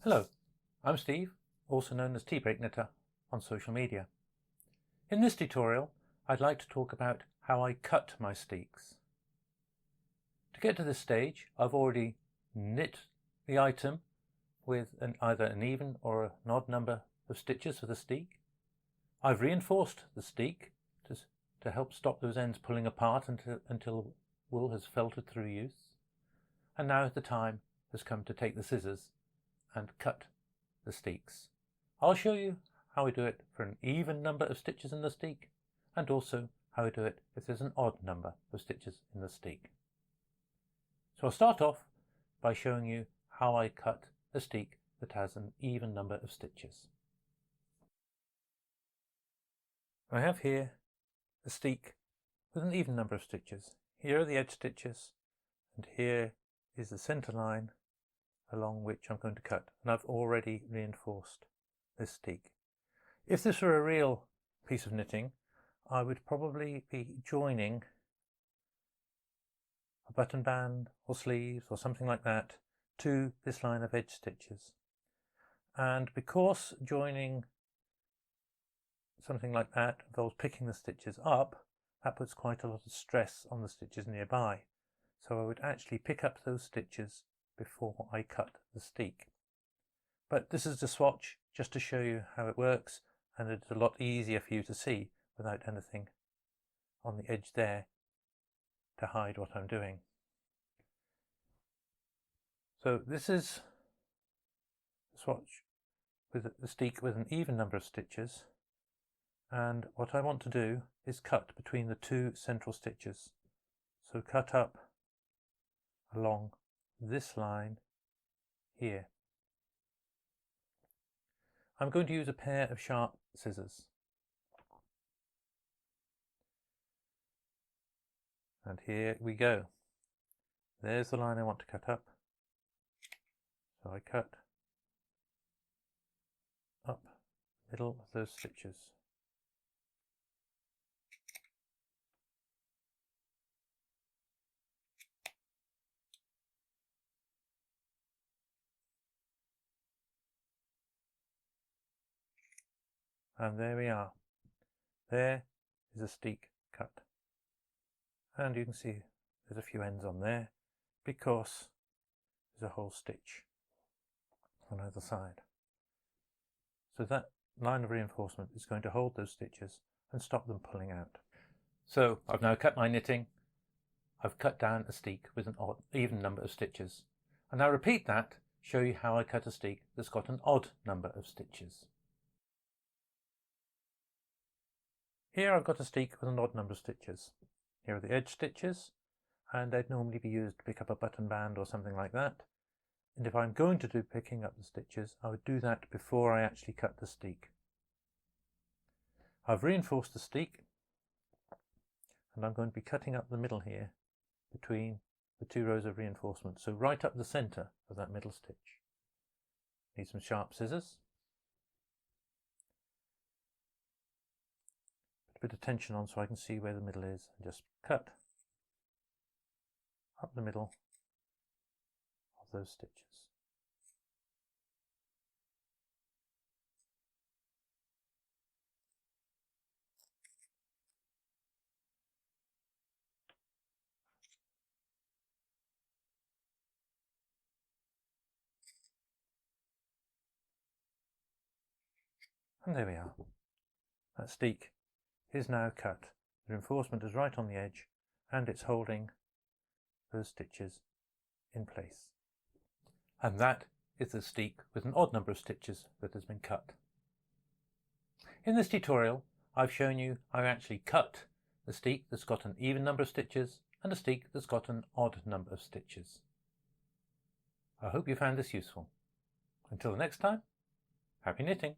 Hello, I'm Steve, also known as Tea-Break Knitter on social media. In this tutorial, I'd like to talk about how I cut my steeks. To get to this stage, I've already knit the item with either an even or an odd number of stitches for the steek. I've reinforced the steek to help stop those ends pulling apart until wool has felted through use. And now the time has come to take the scissors and cut the steeks. I'll show you how I do it for an even number of stitches in the steek, and also how I do it if there's an odd number of stitches in the steek. So I'll start off by showing you how I cut a steek that has an even number of stitches. I have here a steek with an even number of stitches. Here are the edge stitches, and here is the center line along which I'm going to cut, and I've already reinforced this steek. If this were a real piece of knitting, I would probably be joining a button band or sleeves or something like that to this line of edge stitches. And because joining something like that involves picking the stitches up, that puts quite a lot of stress on the stitches nearby. So I would actually pick up those stitches before I cut the steek. But this is the swatch just to show you how it works, and it's a lot easier for you to see without anything on the edge there to hide what I'm doing. So this is the swatch with the steek with an even number of stitches, and what I want to do is cut between the two central stitches. So cut up along this line here. I'm going to use a pair of sharp scissors. And here we go. There's the line I want to cut up. So I cut up the middle of those stitches. And there we are. There is a steek cut. And you can see there's a few ends on there because there's a whole stitch on either side. So that line of reinforcement is going to hold those stitches and stop them pulling out. So I've now cut my knitting. I've cut down a steek with an even number of stitches. And now repeat that, show you how I cut a steek that's got an odd number of stitches. Here I've got a steek with an odd number of stitches. Here are the edge stitches, and they'd normally be used to pick up a button band or something like that. And if I'm going to do picking up the stitches, I would do that before I actually cut the steek. I've reinforced the steek, and I'm going to be cutting up the middle here between the two rows of reinforcement, so right up the center of that middle stitch. Need some sharp scissors. A bit of tension on so I can see where the middle is, and just cut up the middle of those stitches. And there we are. That steek is now cut. The reinforcement is right on the edge, and it's holding those stitches in place. And that is the steek with an odd number of stitches that has been cut. In this tutorial, I've shown you how I actually cut the steek that's got an even number of stitches and a steek that's got an odd number of stitches. I hope you found this useful. Until the next time, happy knitting!